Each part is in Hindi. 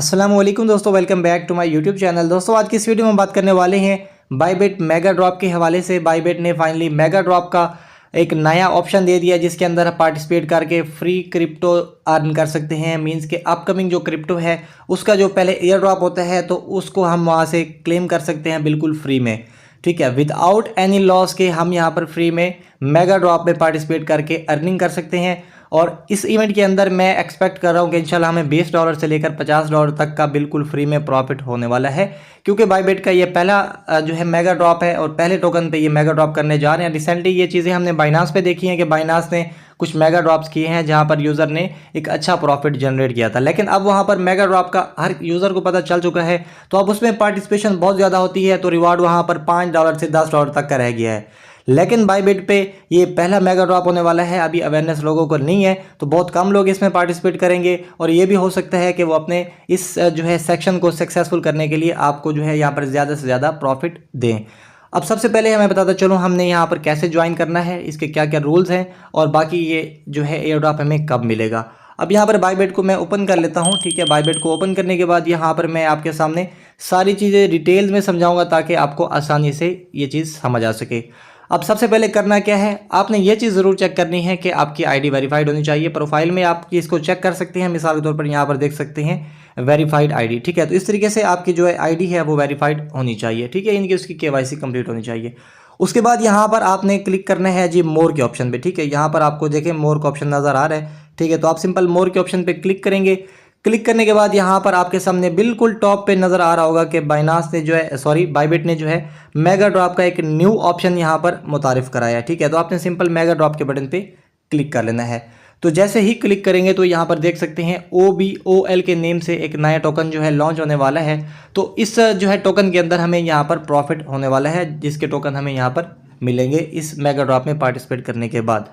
अस्सलाम वालेकुम दोस्तों, welcome back to my YouTube channel. दोस्तों आज की इस वीडियो में बात करने वाले हैं बायबिट मेगा ड्रॉप के हवाले से। बायबिट ने फाइनली मेगा ड्रॉप का एक नया ऑप्शन दे दिया जिसके अंदर आप पार्टिसिपेट करके फ्री क्रिप्टो अर्न कर सकते हैं। मींस के अपकमिंग जो क्रिप्टो है उसका जो पहले एयर ड्रॉप होता है तो उसको हम वहाँ से क्लेम कर सकते हैं बिल्कुल फ्री में। ठीक है, विदाउट एनी लॉस के हम यहाँ पर फ्री में मेगा ड्रॉप में पार्टिसिपेट करके अर्निंग कर सकते हैं। और इस इवेंट के अंदर मैं एक्सपेक्ट कर रहा हूँ कि इंशाल्लाह हमें $20 से लेकर $50 तक का बिल्कुल फ्री में प्रॉफिट होने वाला है, क्योंकि बायबिट का ये पहला जो है मेगा ड्रॉप है और पहले टोकन पे ये मेगा ड्रॉप करने जा रहे हैं। रिसेंटली ये चीज़ें हमने बाइनांस पे देखी हैं कि बाइनांस ने कुछ मेगा ड्रॉप्स किए हैं जहाँ पर यूज़र ने एक अच्छा प्रॉफिट जनरेट किया था, लेकिन अब वहाँ पर मेगा ड्रॉप का हर यूज़र को पता चल चुका है तो अब उसमें पार्टिसिपेशन बहुत ज़्यादा होती है, तो रिवार्ड वहाँ पर $5 से $10 तक का रह गया है। लेकिन बायबिट पे ये पहला मेगा ड्रॉप होने वाला है, अभी अवेयरनेस लोगों को नहीं है तो बहुत कम लोग इसमें पार्टिसिपेट करेंगे और ये भी हो सकता है कि वो अपने इस जो है सेक्शन को सक्सेसफुल करने के लिए आपको जो है यहाँ पर ज़्यादा से ज़्यादा प्रॉफिट दें। अब सबसे पहले हमें बताता चलूँ हमने यहाँ पर कैसे ज्वाइन करना है, इसके क्या क्या रूल्स हैं और बाकी ये जो है एयर ड्रॉप हमें कब मिलेगा। अब यहाँ पर बायबिट को मैं ओपन कर लेता हूँ। ठीक है, बायबिट को ओपन करने के बाद यहाँ पर मैं आपके सामने सारी चीज़ें डिटेल्स में समझाऊंगा ताकि आपको आसानी से ये चीज़ समझ आ सके। अब सबसे पहले करना क्या है, आपने ये चीज़ ज़रूर चेक करनी है कि आपकी आईडी वेरीफाइड होनी चाहिए। प्रोफाइल में आप इसको चेक कर सकते हैं, मिसाल के तौर पर यहाँ पर देख सकते हैं वेरीफाइड आईडी। ठीक है, तो इस तरीके से आपकी जो है आईडी है वो वेरीफाइड होनी चाहिए। ठीक है, इनकी उसकी केवाईसी कंप्लीट होनी चाहिए। उसके बाद यहाँ पर आपने क्लिक करना है जी मोर के ऑप्शन पे। ठीक है, यहाँ पर आपको देखें मोर का ऑप्शन नज़र आ रहा है। ठीक है, तो आप सिंपल मोर के ऑप्शन पे क्लिक करेंगे। क्लिक करने के बाद यहाँ पर आपके सामने बिल्कुल टॉप पे नज़र आ रहा होगा कि बाइनांस ने जो है बायबिट ने जो है मेगा ड्रॉप का एक न्यू ऑप्शन यहाँ पर मुतारिफ कराया है। ठीक है, तो आपने सिंपल मेगा ड्रॉप के बटन पे क्लिक कर लेना है। तो जैसे ही क्लिक करेंगे तो यहाँ पर देख सकते हैं OBOL के नेम से एक नया टोकन जो है लॉन्च होने वाला है। तो इस जो है टोकन के अंदर हमें यहाँ पर प्रॉफिट होने वाला है, जिसके टोकन हमें यहाँ पर मिलेंगे इस मेगा ड्रॉप में पार्टिसिपेट करने के बाद।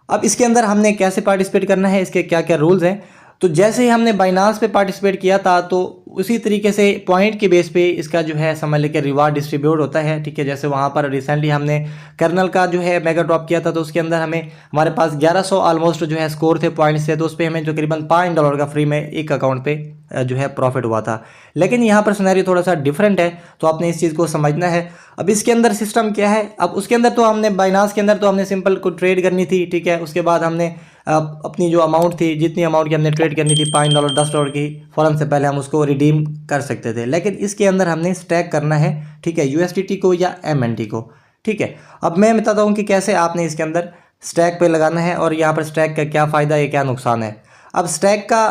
अब इसके अंदर हमने कैसे पार्टिसिपेट करना है, इसके क्या क्या रूल्स हैं। तो जैसे ही हमने बाइनांस पे पार्टिसिपेट किया था तो उसी तरीके से पॉइंट के बेस पे इसका जो है समझ लेके रिवार्ड डिस्ट्रीब्यूट होता है। ठीक है, जैसे वहाँ पर रिसेंटली हमने कर्नल का जो है मेगा ड्रॉप किया था तो उसके अंदर हमारे पास 1100 ऑलमोस्ट जो है स्कोर थे पॉइंट्स थे, तो उस पर हमें तकरीबन $5 का फ्री में एक अकाउंट पे जो है प्रॉफिट हुआ था। लेकिन यहाँ पर सिनेरियो थोड़ा सा डिफरेंट है, तो आपने इस चीज़ को समझना है। अब इसके अंदर सिस्टम क्या है, अब उसके अंदर तो हमने बाइनांस के अंदर तो हमने सिंपल को ट्रेड करनी थी। ठीक है, उसके बाद हमने अपनी जो अमाउंट थी, जितनी अमाउंट की हमने ट्रेड करनी थी $5 $10 की, फ़ौरन से पहले हम उसको रिडीम कर सकते थे। लेकिन इसके अंदर हमने स्टैक करना है। ठीक है, USDT को या MNT को। ठीक है, अब मैं बताता हूँ कि कैसे आपने इसके अंदर स्टैक पे लगाना है और यहाँ पर स्टैक का क्या फ़ायदा है, क्या नुकसान है। अब स्टैक का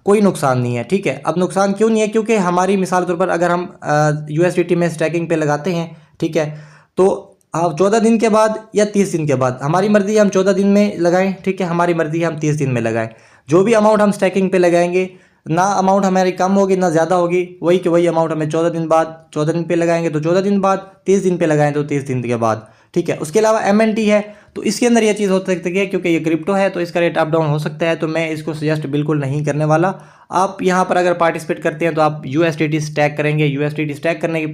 कोई नुकसान नहीं है। ठीक है, अब नुकसान क्यों नहीं है, क्योंकि हमारी मिसाल के तौर पर अगर हम USDT में स्टैकिंग पे लगाते हैं, ठीक है, तो आप 14 दिन के बाद या 30 दिन के बाद, हमारी मर्ज़ी हम 14 दिन में लगाएं। ठीक है, हमारी मर्ज़ी हम 30 दिन में लगाएं। जो भी अमाउंट हम स्टैकिंग पे लगाएंगे, ना अमाउंट हमारी कम होगी ना ज़्यादा होगी, वही कि वही अमाउंट हमें 14 दिन बाद 14 दिन पे लगाएंगे तो 14 दिन बाद, 30 दिन पे लगाएं तो 30 दिन के बाद। ठीक है, उसके अलावा MNT है तो इसके अंदर ये चीज़ हो सकती है क्योंकि ये क्रिप्टो है तो इसका रेट अप डाउन हो सकता है, तो मैं इसको सजेस्ट बिल्कुल नहीं करने वाला। आप यहाँ पर अगर पार्टिसिपेट करते हैं तो आप USDT स्टैक करेंगे। USDT स्टैक करने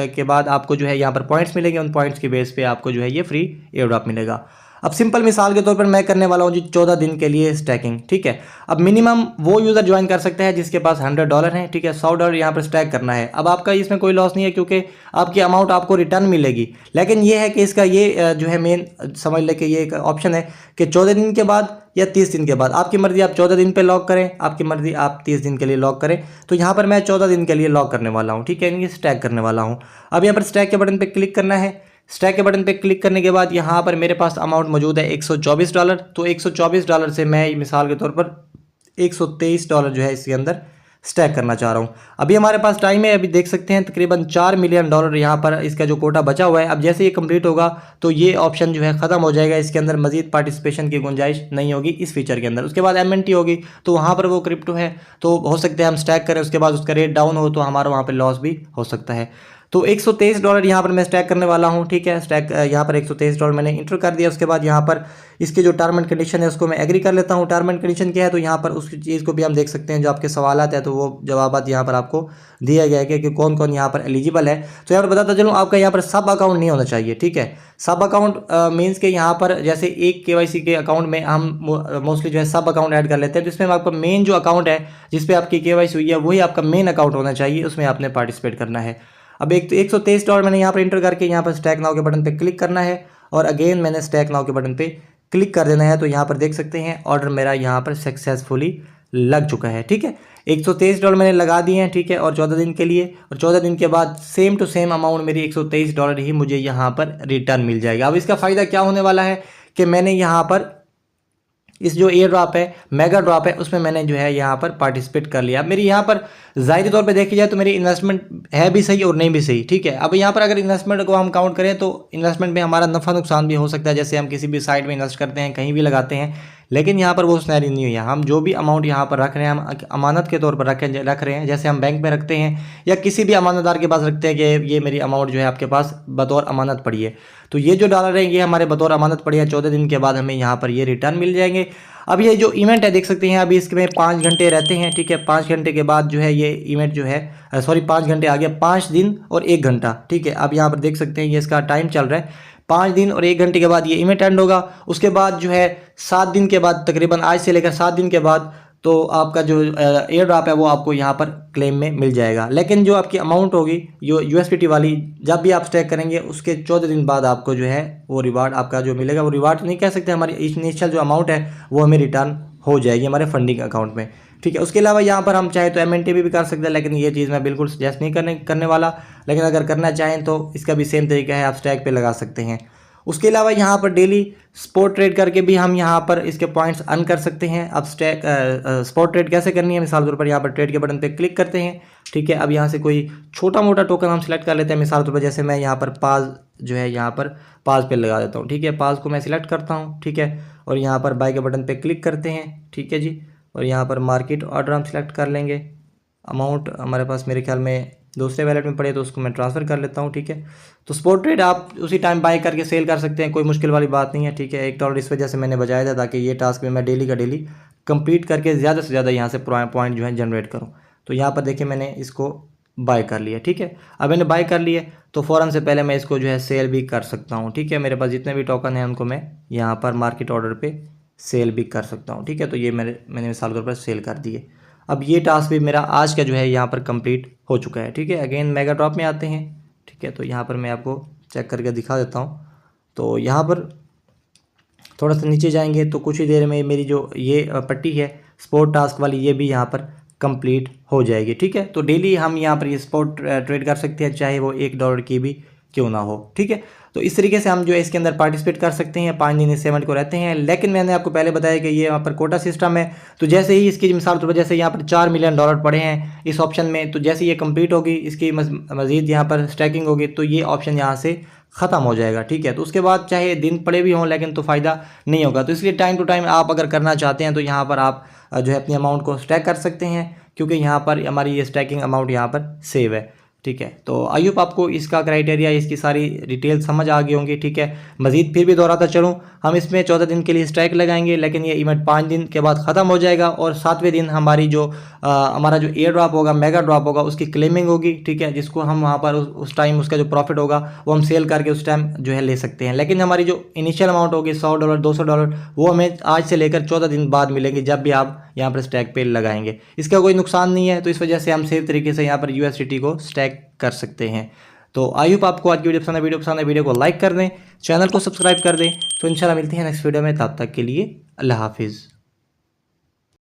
के बाद आपको जो है यहाँ पर पॉइंट्स मिलेंगे, उन पॉइंट्स के बेस पे आपको जो है ये फ्री एयर ड्रॉप मिलेगा। अब सिंपल मिसाल के तौर पर मैं करने वाला हूँ जी 14 दिन के लिए स्टैकिंग। ठीक है, अब मिनिमम वो यूज़र ज्वाइन कर सकता है जिसके पास $100 है। ठीक है, $100 यहाँ पर स्टैक करना है। अब आपका इसमें कोई लॉस नहीं है क्योंकि आपकी अमाउंट आपको रिटर्न मिलेगी, लेकिन ये है कि इसका ये जो है मेन समझ लें कि ये एक ऑप्शन है कि 14 दिन के बाद या 30 दिन के बाद, आपकी मर्ज़ी आप 14 दिन पे लॉक करें, आपकी मर्ज़ी आप 30 दिन के लिए लॉक करें। तो यहाँ पर मैं 14 दिन के लिए लॉक करने वाला हूँ। ठीक है, ये स्टैक करने वाला हूँ। अब यहाँ पर स्टैक के बटन पर क्लिक करना है। स्टैक के बटन पे क्लिक करने के बाद यहाँ पर मेरे पास अमाउंट मौजूद है $124। तो $124 से मैं मिसाल के तौर पर $123 जो है इसके अंदर स्टैक करना चाह रहा हूँ। अभी हमारे पास टाइम है, अभी देख सकते हैं तकरीबन $4 मिलियन यहाँ पर इसका जो कोटा बचा हुआ है। अब जैसे ये कंप्लीट होगा तो ये ऑप्शन जो है ख़त्म हो जाएगा, इसके अंदर मजीद पार्टिसिपेशन की गुंजाइश नहीं होगी इस फीचर के अंदर। उसके बाद MNT होगी तो वहाँ पर वो क्रिप्टो है तो हो सकता है हम स्टैक करें, उसके बाद उसका रेट डाउन हो तो हमारा वहाँ पर लॉस भी हो सकता है। तो $123 यहाँ पर मैं स्टैक करने वाला हूँ, ठीक है। स्टैक यहाँ पर $123 मैंने इंटर कर दिया। उसके बाद यहाँ पर इसके जो टर्म एंड कंडीशन है उसको मैं एग्री कर लेता हूँ। टर्म एंड कंडीशन क्या है, तो यहाँ पर उस चीज़ को भी हम देख सकते हैं, जो आपके सवालात है तो वो जवाबात यहाँ पर आपको दिया गया है कि कौन कौन यहाँ पर एलिजिबल है। तो यहाँ पर बताता चलूँ, आपका यहाँ पर सब अकाउंट नहीं होना चाहिए, ठीक है। सब अकाउंट मीन्स के यहाँ पर जैसे एक KYC के अकाउंट में हम मोस्टली जो है सब अकाउंट ऐड कर लेते हैं, जिसमें आपका मेन जो अकाउंट है जिसपे आपकी KYC हुई है वही आपका मेन अकाउंट होना चाहिए, उसमें आपने पार्टिसिपेट करना है। अब एक तो $123 मैंने यहाँ पर इंटर करके यहाँ पर स्टैक नाउ के बटन पे क्लिक करना है और अगेन मैंने स्टैक नाउ के बटन पे क्लिक कर देना है। तो यहाँ पर देख सकते हैं ऑर्डर मेरा यहाँ पर सक्सेसफुली लग चुका है, ठीक है। $123 मैंने लगा दिए हैं, ठीक है, और 14 दिन के लिए, और 14 दिन के बाद सेम टू सेम अमाउंट मेरी $123 ही मुझे यहाँ पर रिटर्न मिल जाएगा। अब इसका फ़ायदा क्या होने वाला है कि मैंने यहाँ पर इस जो एयर ड्रॉप है, मेगा ड्रॉप है, उसमें मैंने जो है यहाँ पर पार्टिसिपेट कर लिया। अब मेरी यहाँ पर ज़ाहिरी तौर पे देखी जाए तो मेरी इन्वेस्टमेंट है भी सही और नहीं भी सही, ठीक है। अब यहाँ पर अगर इन्वेस्टमेंट को हम काउंट करें तो इन्वेस्टमेंट में हमारा नफ़ा नुकसान भी हो सकता है, जैसे हम किसी भी साइट में इन्वेस्ट करते हैं, कहीं भी लगाते हैं, लेकिन यहाँ पर वो स्नैरी नहीं हुई है। हम जो भी अमाउंट यहाँ पर रख रहे हैं, हम अमानत के तौर पर रख रहे हैं, जैसे हम बैंक में रखते हैं या किसी भी अमानतदार के पास रखते हैं कि ये मेरी अमाउंट जो है आपके पास बतौर अमानत पड़ी है। तो ये जो डॉलर है ये हमारे बतौर अमानत पड़ी है, 14 दिन के बाद हमें यहाँ पर ये रिटर्न मिल जाएंगे। अब ये जो इवेंट है देख सकते हैं, अभी इसमें 5 घंटे रहते हैं, ठीक है। 5 घंटे के बाद जो है ये इवेंट जो है 5 घंटे आ गया, 5 दिन और 1 घंटा, ठीक है। अब यहाँ पर देख सकते हैं ये इसका टाइम चल रहा है, 5 दिन और 1 घंटे के बाद ये इवेंट एंड होगा। उसके बाद जो है 7 दिन के बाद, तकरीबन आज से लेकर 7 दिन के बाद, तो आपका जो एयर ड्रॉप है वो आपको यहाँ पर क्लेम में मिल जाएगा। लेकिन जो आपकी अमाउंट होगी जो USDT वाली, जब भी आप स्टैक करेंगे उसके 14 दिन बाद आपको जो है वो रिवार्ड आपका जो मिलेगा, वो रिवार्ड नहीं कह सकते, हमारी इनिशियल जो अमाउंट है वो हमें रिटर्न हो जाएगी हमारे फंडिंग अकाउंट में, ठीक है। उसके अलावा यहाँ पर हम चाहे तो MNT भी कर सकते हैं, लेकिन ये चीज़ मैं बिल्कुल सजेस्ट नहीं करने वाला। लेकिन अगर करना चाहें तो इसका भी सेम तरीका है, आप स्टैक पे लगा सकते हैं। उसके अलावा यहाँ पर डेली स्पॉट ट्रेड करके भी हम यहाँ पर इसके पॉइंट्स अर्न कर सकते हैं। अब स्पॉट ट्रेड कैसे करनी है, मिसाल तौर पर यहाँ पर ट्रेड के बटन पे क्लिक करते हैं, ठीक है। अब यहाँ से कोई छोटा मोटा टोकन हम सिलेक्ट कर लेते हैं, मिसाल तौर पर जैसे मैं यहाँ पर पाज जो है यहाँ पर पाज पे लगा देता हूँ, ठीक है। पाज को मैं सिलेक्ट करता हूँ, ठीक है, और यहाँ पर बाय के बटन पे क्लिक करते हैं, ठीक है जी। और यहाँ पर मार्केट ऑर्डर हम सिलेक्ट कर लेंगे। अमाउंट हमारे पास मेरे ख्याल में दूसरे वैलेट में पड़े तो उसको मैं ट्रांसफ़र कर लेता हूँ, ठीक है। तो स्पॉट ट्रेड आप उसी टाइम बाय करके सेल कर सकते हैं, कोई मुश्किल वाली बात नहीं है, ठीक है। $1 इस वजह से मैंने बचाया था ताकि ये टास्क में मैं डेली का डेली कंप्लीट करके ज़्यादा से ज़्यादा यहाँ से पॉइंट जो है जनरेट करूँ। तो यहाँ पर देखिए मैंने इसको बाय कर लिया, ठीक है। अब मैंने बाय कर लिए तो फ़ौरन से पहले मैं इसको जो है सेल भी कर सकता हूँ, ठीक है। मेरे पास जितने भी टोकन हैं उनको मैं यहाँ पर मार्केट ऑर्डर पे सेल भी कर सकता हूँ, ठीक है। तो ये मैंने मिसाल के तौर पर सेल कर दिए। अब ये टास्क भी मेरा आज का जो है यहाँ पर कंप्लीट हो चुका है, ठीक है। अगेन मेगा ड्रॉप में आते हैं, ठीक है। तो यहाँ पर मैं आपको चेक करके दिखा देता हूँ। तो यहाँ पर थोड़ा सा नीचे जाएंगे तो कुछ ही देर में मेरी जो ये पट्टी है स्पॉट टास्क वाली, ये भी यहाँ पर कंप्लीट हो जाएगी, ठीक है। तो डेली हम यहाँ पर ये स्पॉट ट्रेड कर सकते हैं, चाहे वो $1 की भी क्यों ना हो, ठीक है। तो इस तरीके से हम जो है इसके अंदर पार्टिसिपेट कर सकते हैं। 5 दिन इस इवेंट को रहते हैं, लेकिन मैंने आपको पहले बताया कि ये यहाँ पर कोटा सिस्टम है। तो जैसे ही इसकी मिसाल तौर पर जैसे यहाँ पर $4 मिलियन पड़े हैं इस ऑप्शन में, तो जैसे ये कंप्लीट होगी, इसकी मज़ीद यहाँ पर स्टैकिंग होगी, तो ये ऑप्शन यहाँ से ख़त्म हो जाएगा, ठीक है। तो उसके बाद चाहे दिन पड़े भी हों लेकिन तो फ़ायदा नहीं होगा। तो इसलिए टाइम टू टाइम आप अगर करना चाहते हैं तो यहाँ पर आप जो है अपनी अमाउंट को स्टैक कर सकते हैं, क्योंकि यहाँ पर हमारी ये स्टैकिंग अमाउंट यहाँ पर सेव है, ठीक है। तो आई होप आपको इसका क्राइटेरिया, इसकी सारी डिटेल समझ आ गई होंगी, ठीक है। मज़ीद फिर भी दोहराता चलूँ, हम इसमें 14 दिन के लिए स्ट्राइक लगाएंगे, लेकिन ये इवेंट 5 दिन के बाद ख़त्म हो जाएगा और 7वें दिन हमारी जो हमारा जो एयर ड्रॉप होगा, मेगा ड्रॉप होगा, उसकी क्लेमिंग होगी, ठीक है, जिसको हम वहाँ पर उस टाइम उसका जो प्रॉफिट होगा वो हम सेल करके उस टाइम जो है ले सकते हैं। लेकिन हमारी जो इनिशियल अमाउंट होगी $100 $200 वो हमें आज से लेकर 14 दिन बाद मिलेंगे, जब भी आप यहाँ पर स्टैक पे लगाएंगे। इसका कोई नुकसान नहीं है, तो इस वजह से हम सेफ तरीके से यहाँ पर USDT को स्टैक कर सकते हैं। तो आई होप आपको आज की वीडियो पसंद है, वीडियो को लाइक कर दें, चैनल को सब्सक्राइब कर दें। तो इंशाल्लाह मिलते हैं नेक्स्ट वीडियो में, तब तक के लिए अल्लाह हाफिज़।